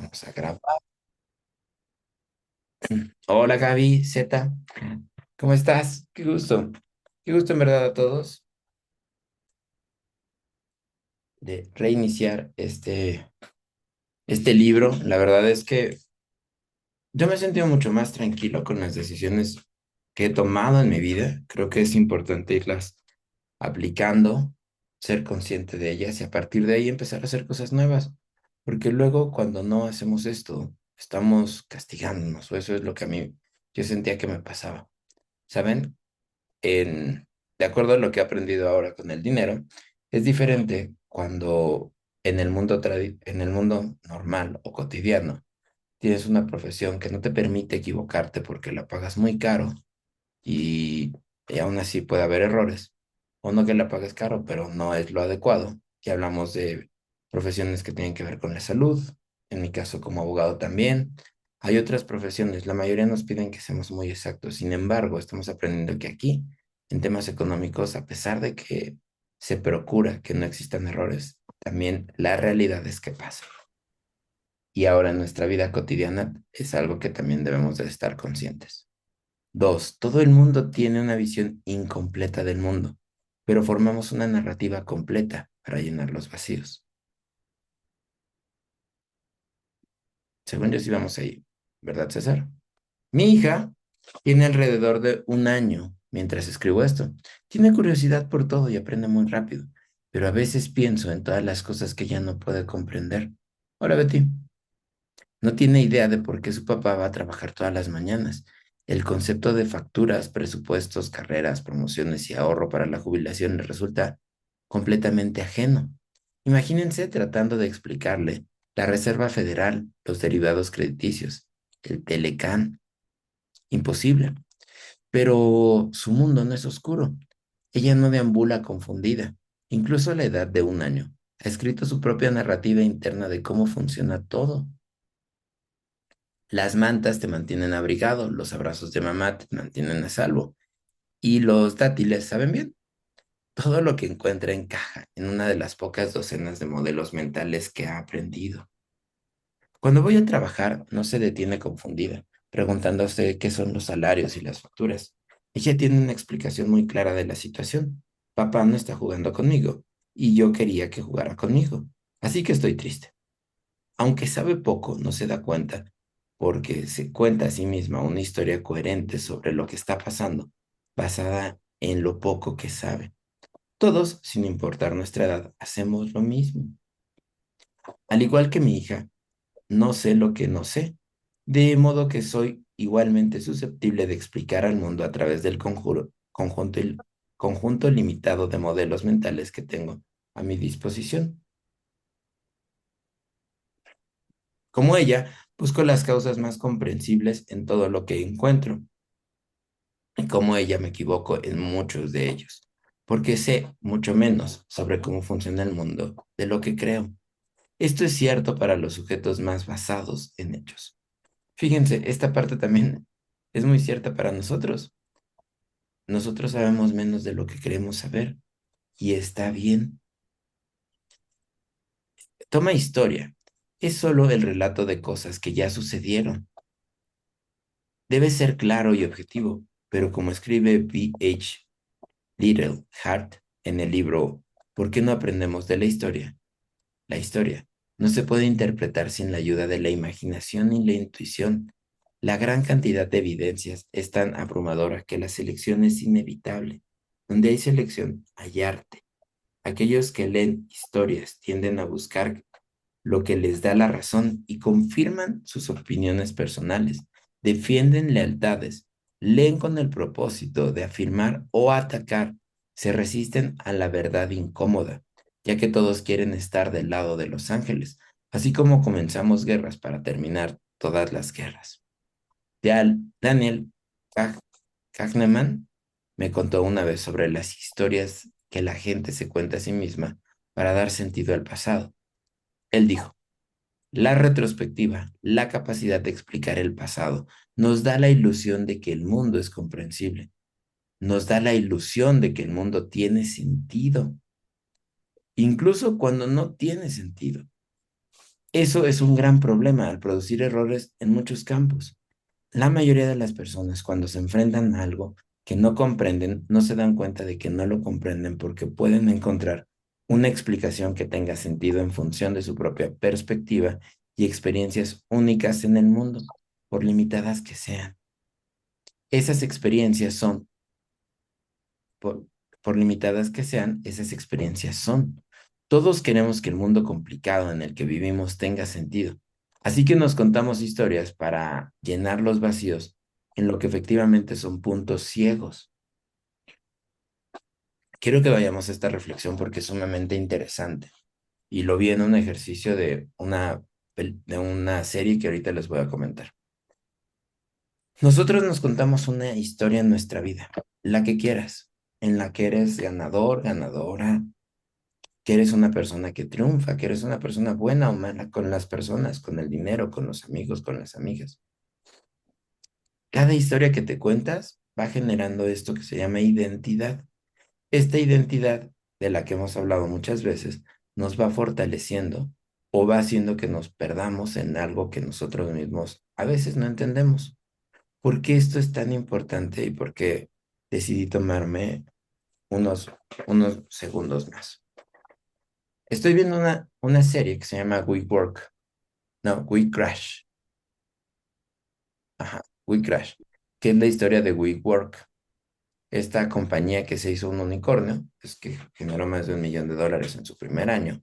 Vamos a grabar. Hola Gaby, Z, ¿cómo estás? Qué gusto. Qué gusto en verdad a todos de reiniciar este libro. La verdad es que yo me he sentido mucho más tranquilo con las decisiones que he tomado en mi vida. Creo que es importante irlas aplicando, ser consciente de ellas y a partir de ahí empezar a hacer cosas nuevas. Porque luego cuando no hacemos esto, estamos castigándonos, o eso es lo que a mí yo sentía que me pasaba. ¿Saben? en, de acuerdo a lo que he aprendido ahora con el dinero, es diferente cuando en el mundo normal o cotidiano tienes una profesión que no te permite equivocarte porque la pagas muy caro y, y aún así puede haber errores. O no que la pagues caro, pero no es lo adecuado. Y hablamos de profesiones que tienen que ver con la salud, en mi caso como abogado también. Hay otras profesiones, la mayoría nos piden que seamos muy exactos. Sin embargo, estamos aprendiendo que aquí, en temas económicos, a pesar de que se procura que no existan errores, también la realidad es que pasa. Y ahora en nuestra vida cotidiana es algo que también debemos de estar conscientes. Dos, todo el mundo tiene una visión incompleta del mundo, pero formamos una narrativa completa para llenar los vacíos. Según yo sí vamos ahí, ¿verdad, César? Mi hija tiene alrededor de un año mientras escribo esto. Tiene curiosidad por todo y aprende muy rápido, pero a veces pienso en todas las cosas que ella no puede comprender. Hola, Betty. No tiene idea de por qué su papá va a trabajar todas las mañanas. El concepto de facturas, presupuestos, carreras, promociones y ahorro para la jubilación le resulta completamente ajeno. Imagínense tratando de explicarle la Reserva Federal, los derivados crediticios, el Telecán. Imposible. Pero su mundo no es oscuro. Ella no deambula confundida. Incluso a la edad de un año, ha escrito su propia narrativa interna de cómo funciona todo. Las mantas te mantienen abrigado, los abrazos de mamá te mantienen a salvo y los dátiles saben bien. Todo lo que encuentra encaja en una de las pocas docenas de modelos mentales que ha aprendido. Cuando voy a trabajar, no se detiene confundida, preguntándose qué son los salarios y las facturas. Ella tiene una explicación muy clara de la situación. Papá no está jugando conmigo y yo quería que jugara conmigo, así que estoy triste. Aunque sabe poco, no se da cuenta, porque se cuenta a sí misma una historia coherente sobre lo que está pasando, basada en lo poco que sabe. Todos, sin importar nuestra edad, hacemos lo mismo. Al igual que mi hija, no sé lo que no sé, de modo que soy igualmente susceptible de explicar al mundo a través del conjunto limitado de modelos mentales que tengo a mi disposición. Como ella, busco las causas más comprensibles en todo lo que encuentro y como ella me equivoco en muchos de ellos, porque sé mucho menos sobre cómo funciona el mundo de lo que creo. Esto es cierto para los sujetos más basados en hechos. Fíjense, esta parte también es muy cierta para nosotros. Nosotros sabemos menos de lo que queremos saber y está bien. Toma historia. Es solo el relato de cosas que ya sucedieron. Debe ser claro y objetivo, pero como escribe B.H. Little Hart en el libro ¿Por qué no aprendemos de la historia? La historia no se puede interpretar sin la ayuda de la imaginación y la intuición. La gran cantidad de evidencias es tan abrumadora que la selección es inevitable. Donde hay selección, hay arte. Aquellos que leen historias tienden a buscar lo que les da la razón y confirman sus opiniones personales, defienden lealtades, leen con el propósito de afirmar o atacar, se resisten a la verdad incómoda, ya que todos quieren estar del lado de los ángeles, así como comenzamos guerras para terminar todas las guerras. Daniel Kahneman me contó una vez sobre las historias que la gente se cuenta a sí misma para dar sentido al pasado. Él dijo, la retrospectiva, la capacidad de explicar el pasado, nos da la ilusión de que el mundo es comprensible, nos da la ilusión de que el mundo tiene sentido, incluso cuando no tiene sentido. Eso es un gran problema al producir errores en muchos campos. La mayoría de las personas cuando se enfrentan a algo que no comprenden, no se dan cuenta de que no lo comprenden porque pueden encontrar una explicación que tenga sentido en función de su propia perspectiva y experiencias únicas en el mundo, por limitadas que sean. Esas experiencias son, por, por limitadas que sean, esas experiencias son. Todos queremos que el mundo complicado en el que vivimos tenga sentido. Así que nos contamos historias para llenar los vacíos en lo que efectivamente son puntos ciegos. Quiero que vayamos a esta reflexión porque es sumamente interesante y lo vi en un ejercicio de una serie que ahorita les voy a comentar. Nosotros nos contamos una historia en nuestra vida, la que quieras, en la que eres ganador, ganadora, que eres una persona que triunfa, que eres una persona buena o mala con las personas, con el dinero, con los amigos, con las amigas. Cada historia que te cuentas va generando esto que se llama identidad. Esta identidad, de la que hemos hablado muchas veces, nos va fortaleciendo o va haciendo que nos perdamos en algo que nosotros mismos a veces no entendemos. ¿Por qué esto es tan importante y por qué decidí tomarme unos, unos segundos más? Estoy viendo una serie que se llama We Work, no, We Crash, ajá, We Crash, que es la historia de We Work, esta compañía que se hizo un unicornio, es que generó más de $1 millón en su primer año,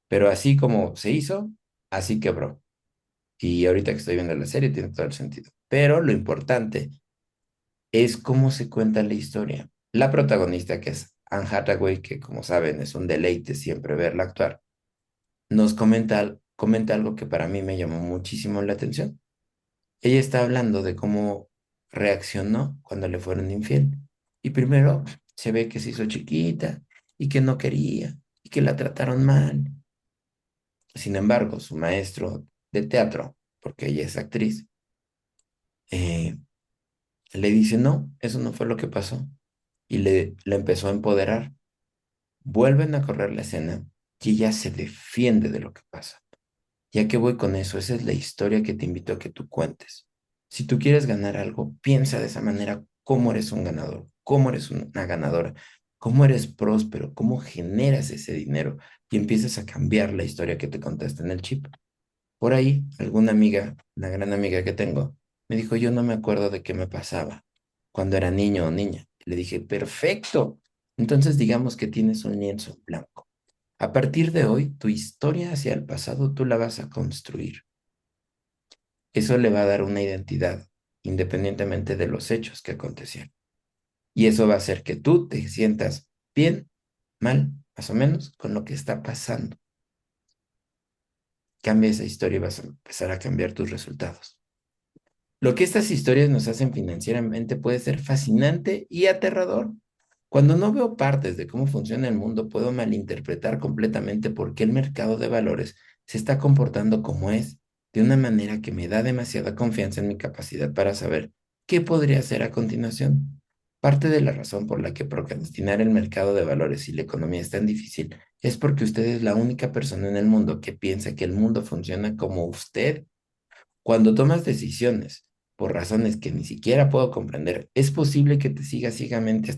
pero así como se hizo, así quebró. Y ahorita que estoy viendo la serie tiene todo el sentido. Pero lo importante es cómo se cuenta la historia. La protagonista, que es Anne Hathaway, que como saben es un deleite siempre verla actuar, nos comenta algo que para mí me llamó muchísimo la atención. Ella está hablando de cómo reaccionó cuando le fueron infiel. Y primero se ve que se hizo chiquita y que no quería y que la trataron mal. Sin embargo, su maestro de teatro, porque ella es actriz, eh, le dice, no, eso no fue lo que pasó. Y le empezó a empoderar. Vuelven a correr la escena y ella se defiende de lo que pasa. Ya que voy con eso, esa es la historia que te invito a que tú cuentes. Si tú quieres ganar algo, piensa de esa manera cómo eres un ganador, cómo eres una ganadora, cómo eres próspero, cómo generas ese dinero y empiezas a cambiar la historia que te contaste en el chip. Por ahí, alguna amiga, una gran amiga que tengo, me dijo, yo no me acuerdo de qué me pasaba cuando era niño o niña. Le dije, perfecto. Entonces digamos que tienes un lienzo en blanco. A partir de hoy, tu historia hacia el pasado tú la vas a construir. Eso le va a dar una identidad, independientemente de los hechos que acontecieron. Y eso va a hacer que tú te sientas bien, mal, más o menos, con lo que está pasando. Cambia esa historia y vas a empezar a cambiar tus resultados. Lo que estas historias nos hacen financieramente puede ser fascinante y aterrador. Cuando no veo partes de cómo funciona el mundo, puedo malinterpretar completamente por qué el mercado de valores se está comportando como es, de una manera que me da demasiada confianza en mi capacidad para saber qué podría hacer a continuación. Parte de la razón por la que procrastinar el mercado de valores y la economía es tan difícil es porque usted es la única persona en el mundo que piensa que el mundo funciona como usted. Cuando tomas decisiones por razones que ni siquiera puedo comprender, es posible que te sigas ciegamente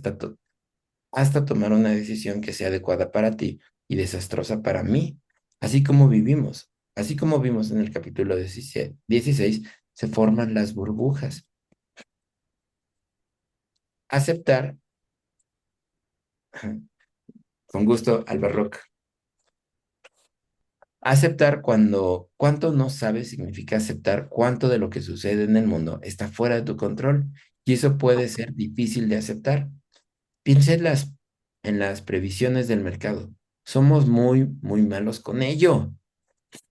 hasta tomar una decisión que sea adecuada para ti y desastrosa para mí. Así como vimos en el capítulo 16, se forman las burbujas. Aceptar, con gusto, Alba Roca. Aceptar cuánto no sabes significa aceptar cuánto de lo que sucede en el mundo está fuera de tu control y eso puede ser difícil de aceptar. Piensa en las previsiones del mercado. Somos muy, muy malos con ello.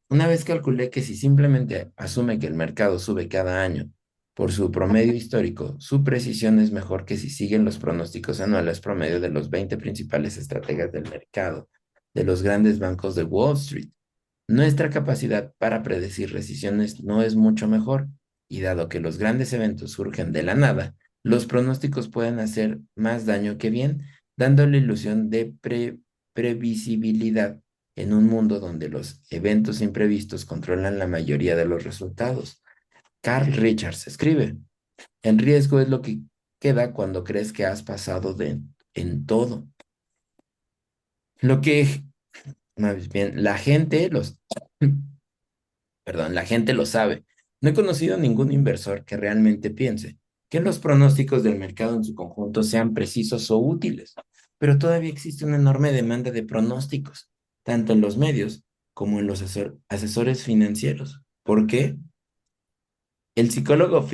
Una vez calculé que si simplemente asume que el mercado sube cada año por su promedio histórico, su precisión es mejor que si siguen los pronósticos anuales promedio de los 20 principales estrategas del mercado, de los grandes bancos de Wall Street. Nuestra capacidad para predecir recesiones no es mucho mejor, y dado que los grandes eventos surgen de la nada, los pronósticos pueden hacer más daño que bien, dando la ilusión de previsibilidad. en un mundo donde los eventos imprevistos controlan la mayoría de los resultados. Carl Richards escribe, el riesgo es lo que queda cuando crees que has pasado en todo. Lo que, más bien, perdón, la gente lo sabe. No he conocido ningún inversor que realmente piense que los pronósticos del mercado en su conjunto sean precisos o útiles, pero todavía existe una enorme demanda de pronósticos, tanto en los medios como en los asesores financieros. ¿Por qué? El psicólogo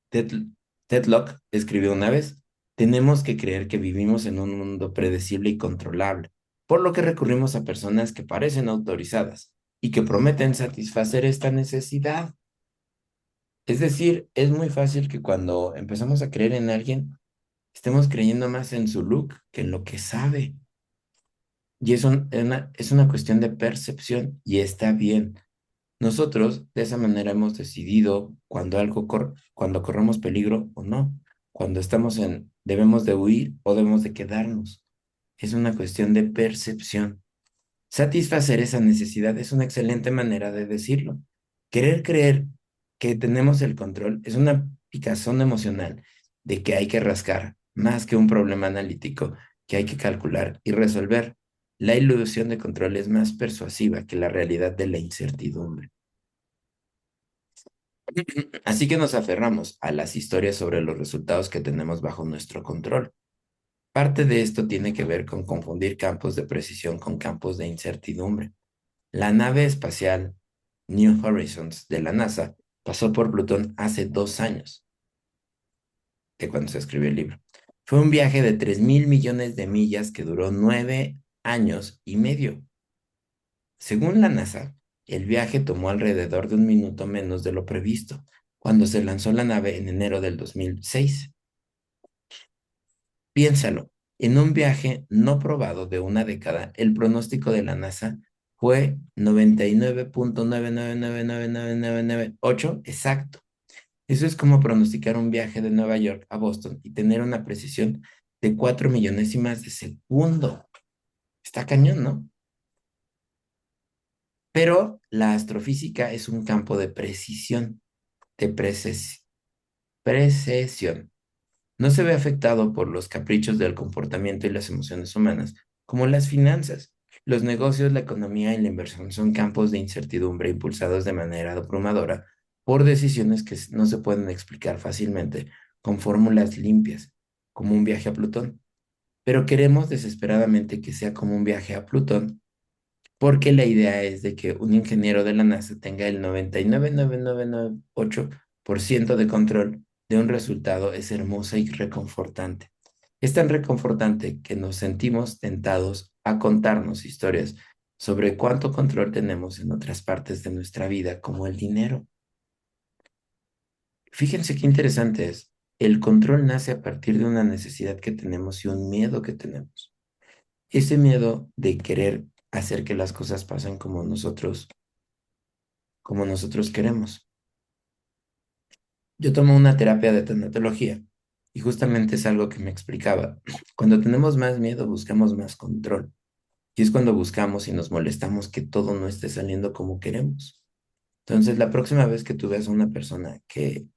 Ted- Tedlock escribió una vez, tenemos que creer que vivimos en un mundo predecible y controlable, por lo que recurrimos a personas que parecen autorizadas y que prometen satisfacer esta necesidad. Es decir, es muy fácil que cuando empezamos a creer en alguien, estemos creyendo más en su look que en lo que sabe. Y es una cuestión de percepción y está bien. Nosotros de esa manera hemos decidido cuando corremos peligro o no, cuando debemos de huir o debemos de quedarnos. Es una cuestión de percepción. Satisfacer esa necesidad es una excelente manera de decirlo. Querer creer que tenemos el control es una picazón emocional de que hay que rascar, más que un problema analítico que hay que calcular y resolver. La ilusión de control es más persuasiva que la realidad de la incertidumbre. Así que nos aferramos a las historias sobre los resultados que tenemos bajo nuestro control. Parte de esto tiene que ver con confundir campos de precisión con campos de incertidumbre. La nave espacial New Horizons de la NASA pasó por Plutón hace 2 años de cuando se escribió el libro. Fue un viaje de 3.000 millones de millas que duró 9 años y medio. Según la NASA, el viaje tomó alrededor de un minuto menos de lo previsto, cuando se lanzó la nave en enero del 2006. Piénsalo, en un viaje no probado de una década, el pronóstico de la NASA fue 99.999999998 exacto. Eso es como pronosticar un viaje de Nueva York a Boston y tener una precisión de 4 millonésimas de segundo. Está cañón, ¿no? Pero la astrofísica es un campo de precisión, de precesión. No se ve afectado por los caprichos del comportamiento y las emociones humanas, como las finanzas. Los negocios, la economía y la inversión son campos de incertidumbre impulsados de manera abrumadora por decisiones que no se pueden explicar fácilmente con fórmulas limpias, como un viaje a Plutón. Pero queremos desesperadamente que sea como un viaje a Plutón porque la idea es de que un ingeniero de la NASA tenga el 99.9998% de control de un resultado es hermosa y reconfortante. Es tan reconfortante que nos sentimos tentados a contarnos historias sobre cuánto control tenemos en otras partes de nuestra vida, como el dinero. Fíjense qué interesante es. El control nace a partir de una necesidad que tenemos y un miedo que tenemos. Ese miedo de querer hacer que las cosas pasen como nosotros queremos. Yo tomo una terapia de tanatología y justamente es algo que me explicaba. Cuando tenemos más miedo, buscamos más control. Y es cuando buscamos y nos molestamos que todo no esté saliendo como queremos. Entonces, la próxima vez que tú veas a una persona que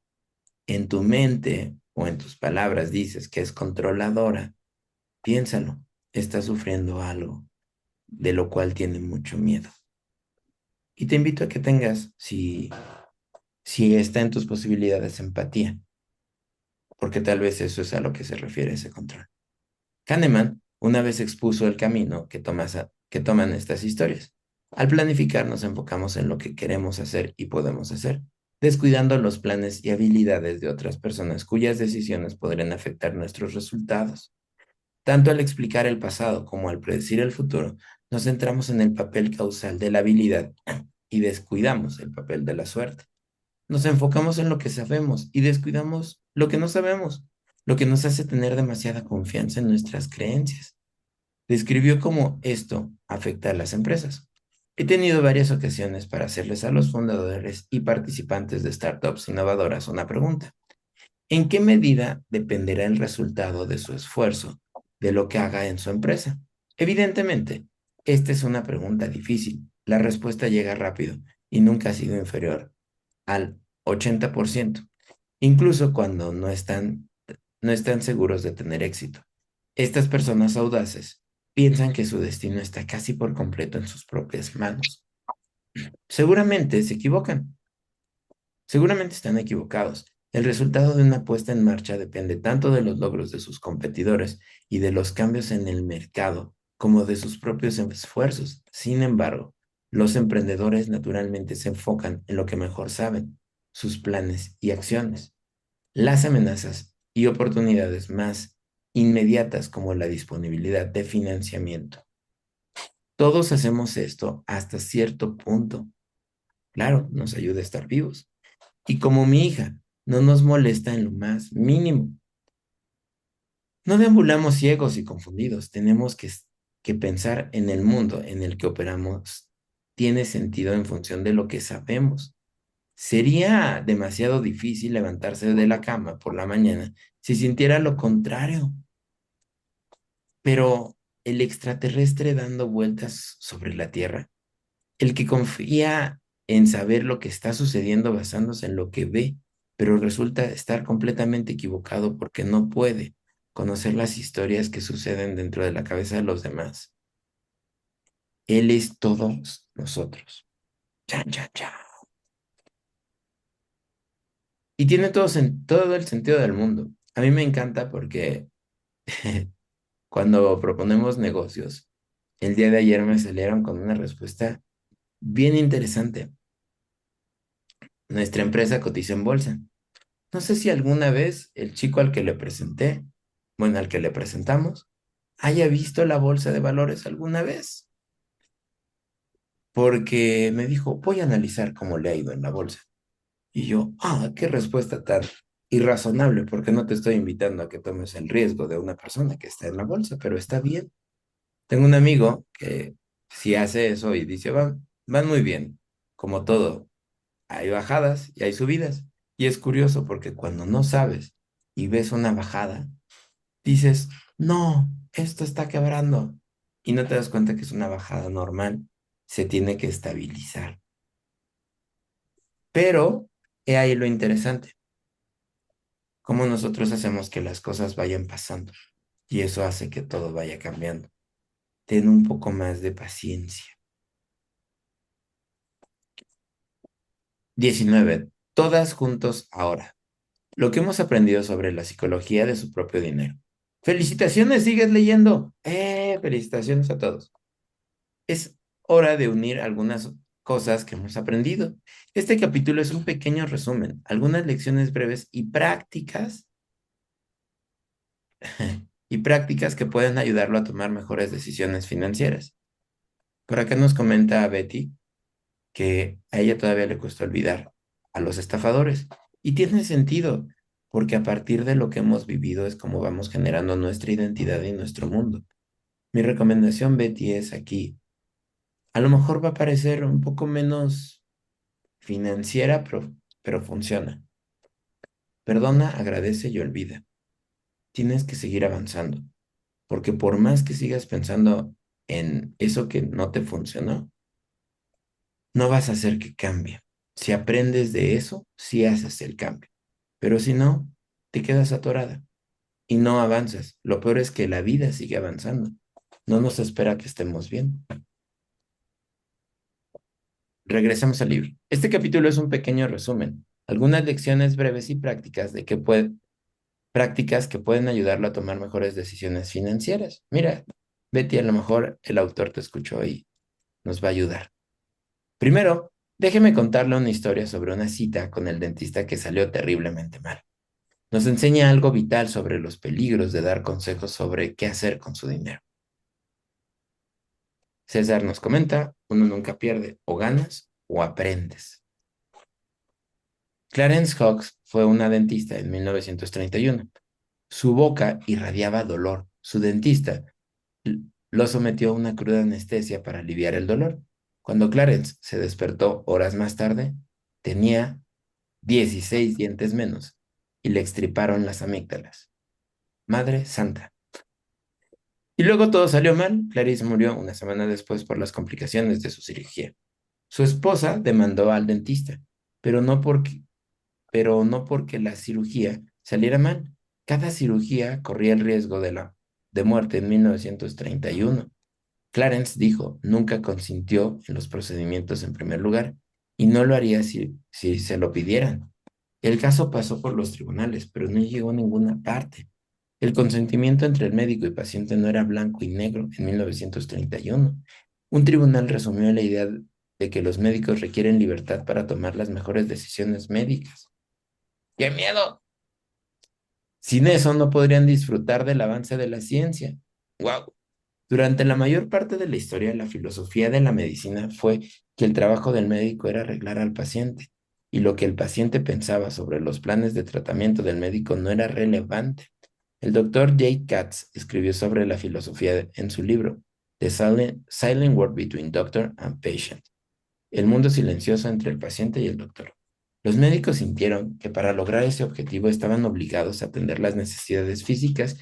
en tu mente o en tus palabras dices que es controladora, piénsalo, está sufriendo algo de lo cual tiene mucho miedo. Y te invito a que tengas, si está en tus posibilidades, empatía, porque tal vez eso es a lo que se refiere ese control. Kahneman una vez expuso el camino que toman estas historias. Al planificar nos enfocamos en lo que queremos hacer y podemos hacer, descuidando los planes y habilidades de otras personas cuyas decisiones podrían afectar nuestros resultados. Tanto al explicar el pasado como al predecir el futuro, nos centramos en el papel causal de la habilidad y descuidamos el papel de la suerte. Nos enfocamos en lo que sabemos y descuidamos lo que no sabemos, lo que nos hace tener demasiada confianza en nuestras creencias. Describió cómo esto afecta a las empresas. He tenido varias ocasiones para hacerles a los fundadores y participantes de startups innovadoras una pregunta. ¿En qué medida dependerá el resultado de su esfuerzo de lo que haga en su empresa? Evidentemente, Esta es una pregunta difícil. La respuesta llega rápido y nunca ha sido inferior al 80%, incluso cuando no están seguros de tener éxito. Estas personas audaces piensan que su destino está casi por completo en sus propias manos. Seguramente se equivocan, seguramente están equivocados. El resultado de una puesta en marcha depende tanto de los logros de sus competidores y de los cambios en el mercado como de sus propios esfuerzos. Sin embargo, los emprendedores naturalmente se enfocan en lo que mejor saben, sus planes y acciones. Las amenazas y oportunidades más inmediatas como la disponibilidad de financiamiento. Todos hacemos esto hasta cierto punto. Claro, nos ayuda a estar vivos. Y como mi hija, no nos molesta en lo más mínimo. No deambulamos ciegos y confundidos. Tenemos que pensar en el mundo en el que operamos. Tiene sentido en función de lo que sabemos. Sería demasiado difícil levantarse de la cama por la mañana si sintiera lo contrario. Pero el extraterrestre dando vueltas sobre la Tierra, el que confía en saber lo que está sucediendo basándose en lo que ve, pero resulta estar completamente equivocado porque no puede conocer las historias que suceden dentro de la cabeza de los demás. Él es todos nosotros. Chan, chan, chan. Y tiene todo el sentido del mundo. A mí me encanta porque cuando proponemos negocios, el día de ayer me salieron con una respuesta bien interesante. Nuestra empresa cotiza en bolsa. No sé si alguna vez el chico al que le presenté, bueno, al que le presentamos, haya visto la bolsa de valores alguna vez, porque me dijo, voy a analizar cómo le ha ido en la bolsa. Y yo, qué respuesta tan irrazonable, porque no te estoy invitando a que tomes el riesgo de una persona que está en la bolsa, pero está bien. Tengo un amigo que si hace eso y dice, van muy bien, como todo, hay bajadas y hay subidas. Y es curioso porque cuando no sabes y ves una bajada, dices, no, esto está quebrando. Y no te das cuenta que es una bajada normal. Se tiene que estabilizar. Pero he ahí lo interesante, cómo nosotros hacemos que las cosas vayan pasando. Y eso hace que todo vaya cambiando. Ten un poco más de paciencia. 19. Todas juntos ahora. Lo que hemos aprendido sobre la psicología de su propio dinero. Felicitaciones, sigues leyendo. Felicitaciones a todos. Es hora de unir algunas cosas que hemos aprendido. Este capítulo es un pequeño resumen, algunas lecciones breves y prácticas que pueden ayudarlo a tomar mejores decisiones financieras. Por acá nos comenta Betty que a ella todavía le cuesta olvidar a los estafadores. Y tiene sentido, porque a partir de lo que hemos vivido es como vamos generando nuestra identidad y nuestro mundo. Mi recomendación, Betty, es aquí. A lo mejor va a parecer un poco menos financiera, pero funciona. Perdona, agradece y olvida. Tienes que seguir avanzando, porque por más que sigas pensando en eso que no te funcionó, no vas a hacer que cambie. Si aprendes de eso, sí haces el cambio. Pero si no, te quedas atorada y no avanzas. Lo peor es que la vida sigue avanzando. No nos espera que estemos bien. Regresemos al libro. Este capítulo es un pequeño resumen, algunas lecciones breves y prácticas que pueden ayudarlo a tomar mejores decisiones financieras. Mira, Betty, a lo mejor el autor te escuchó y nos va a ayudar. Primero, déjeme contarle una historia sobre una cita con el dentista que salió terriblemente mal. Nos enseña algo vital sobre los peligros de dar consejos sobre qué hacer con su dinero. César nos comenta, uno nunca pierde, o ganas o aprendes. Clarence Hawkes fue una dentista en 1931. Su boca irradiaba dolor. Su dentista lo sometió a una cruda anestesia para aliviar el dolor. Cuando Clarence se despertó horas más tarde, tenía 16 dientes menos y le extriparon las amígdalas. Madre Santa. Y luego todo salió mal. Clarice murió una semana después por las complicaciones de su cirugía. Su esposa demandó al dentista, pero no porque la cirugía saliera mal. Cada cirugía corría el riesgo de muerte en 1931. Clarence dijo, nunca consintió en los procedimientos en primer lugar y no lo haría si se lo pidieran. El caso pasó por los tribunales, pero no llegó a ninguna parte. El consentimiento entre el médico y paciente no era blanco y negro en 1931. Un tribunal resumió la idea de que los médicos requieren libertad para tomar las mejores decisiones médicas. ¡Qué miedo! Sin eso no podrían disfrutar del avance de la ciencia. ¡Wow! Durante la mayor parte de la historia, la filosofía de la medicina fue que el trabajo del médico era arreglar al paciente, y lo que el paciente pensaba sobre los planes de tratamiento del médico no era relevante. El doctor J. Katz escribió sobre la filosofía en su libro The Silent Word Between Doctor and Patient, el mundo silencioso entre el paciente y el doctor. Los médicos sintieron que para lograr ese objetivo estaban obligados a atender las necesidades físicas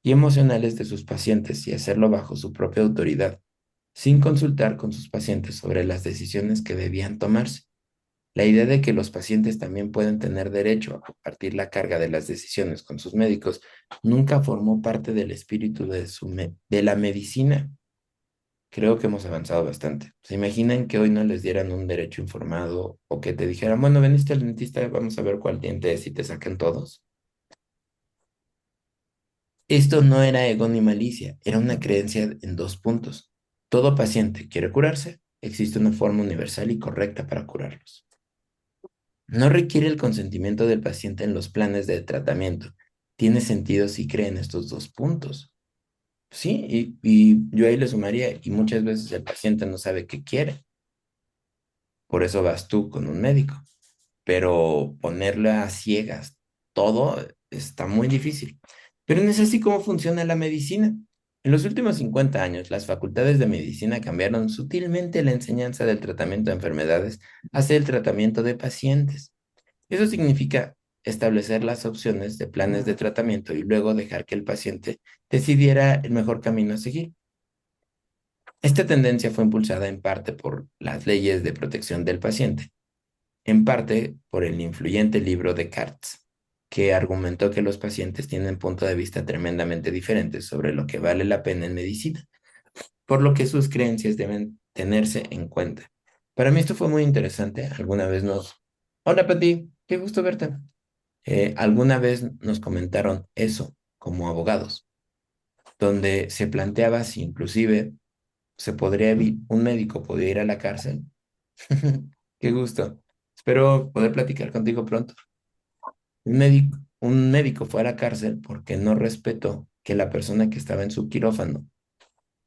y emocionales de sus pacientes y hacerlo bajo su propia autoridad, sin consultar con sus pacientes sobre las decisiones que debían tomarse. La idea de que los pacientes también pueden tener derecho a compartir la carga de las decisiones con sus médicos nunca formó parte del espíritu de la medicina. Creo que hemos avanzado bastante. ¿Se imaginan que hoy no les dieran un derecho informado o que te dijeran, bueno, veniste al dentista, vamos a ver cuál diente es y te saquen todos? Esto no era ego ni malicia, era una creencia en dos puntos. Todo paciente quiere curarse, existe una forma universal y correcta para curarlos. No requiere el consentimiento del paciente en los planes de tratamiento. Tiene sentido si creen estos dos puntos. Sí, y yo ahí le sumaría, y muchas veces el paciente no sabe qué quiere. Por eso vas tú con un médico. Pero ponerle a ciegas todo está muy difícil. Pero no es así como funciona la medicina. En los últimos 50 años, las facultades de medicina cambiaron sutilmente la enseñanza del tratamiento de enfermedades hacia el tratamiento de pacientes. Eso significa establecer las opciones de planes de tratamiento y luego dejar que el paciente decidiera el mejor camino a seguir. Esta tendencia fue impulsada en parte por las leyes de protección del paciente, en parte por el influyente libro de Katz, que argumentó que los pacientes tienen puntos de vista tremendamente diferentes sobre lo que vale la pena en medicina, por lo que sus creencias deben tenerse en cuenta. Para mí esto fue muy interesante. Alguna vez Hola, Pati, qué gusto verte. Alguna vez nos comentaron eso como abogados, donde se planteaba si inclusive un médico podría ir a la cárcel. Qué gusto. Espero poder platicar contigo pronto. Un médico fue a la cárcel porque no respetó que la persona que estaba en su quirófano,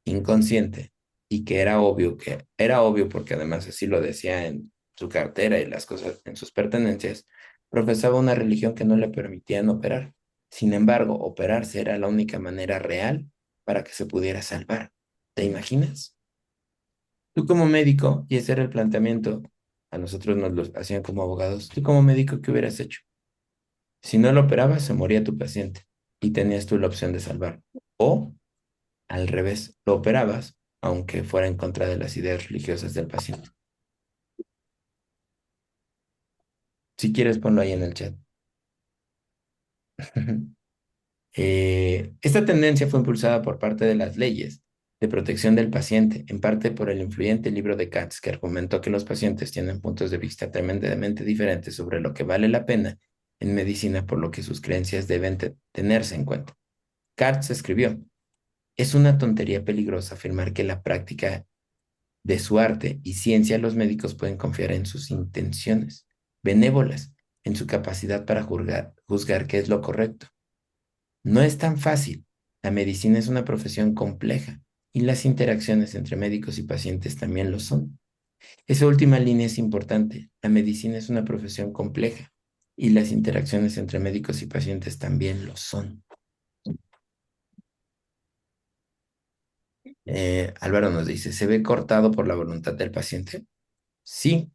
inconsciente, y que era obvio porque además así lo decía en su cartera y las cosas en sus pertenencias, profesaba una religión que no le permitían operar. Sin embargo, operarse era la única manera real para que se pudiera salvar. ¿Te imaginas? Tú como médico, y ese era el planteamiento, a nosotros nos lo hacían como abogados, tú como médico, ¿qué hubieras hecho? Si no lo operabas, se moría tu paciente y tenías tú la opción de salvar. O, al revés, lo operabas, aunque fuera en contra de las ideas religiosas del paciente. Si quieres, ponlo ahí en el chat. Esta tendencia fue impulsada por parte de las leyes de protección del paciente, en parte por el influyente libro de Katz, que argumentó que los pacientes tienen puntos de vista tremendamente diferentes sobre lo que vale la pena en medicina, por lo que sus creencias deben tenerse en cuenta. Katz escribió, es una tontería peligrosa afirmar que la práctica de su arte y ciencia los médicos pueden confiar en sus intenciones benévolas, en su capacidad para juzgar qué es lo correcto. No es tan fácil. La medicina es una profesión compleja y las interacciones entre médicos y pacientes también lo son. Esa última línea es importante. La medicina es una profesión compleja y las interacciones entre médicos y pacientes también lo son. Álvaro nos dice, ¿se ve cortado por la voluntad del paciente? Sí,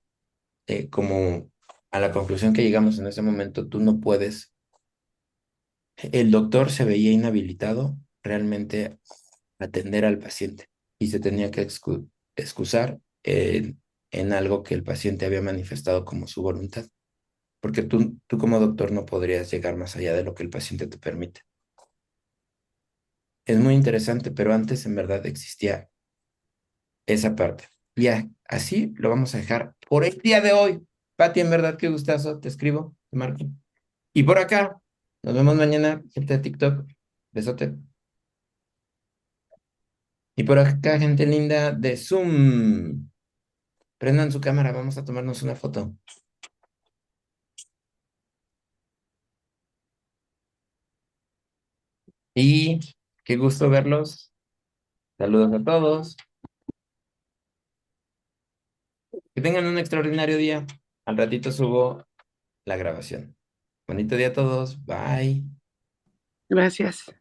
como a la conclusión que llegamos en ese momento, tú no puedes. El doctor se veía inhabilitado realmente atender al paciente y se tenía que excusar en algo que el paciente había manifestado como su voluntad, porque tú como doctor no podrías llegar más allá de lo que el paciente te permite. Es muy interesante, pero antes en verdad existía esa parte. Ya, así lo vamos a dejar por el día de hoy. Pati, en verdad, qué gustazo. Te escribo, te marco. Y por acá, nos vemos mañana, gente de TikTok. Besote. Y por acá, gente linda de Zoom. Prendan su cámara, vamos a tomarnos una foto. Y qué gusto verlos. Saludos a todos. Que tengan un extraordinario día. Al ratito subo la grabación. Bonito día a todos. Bye. Gracias.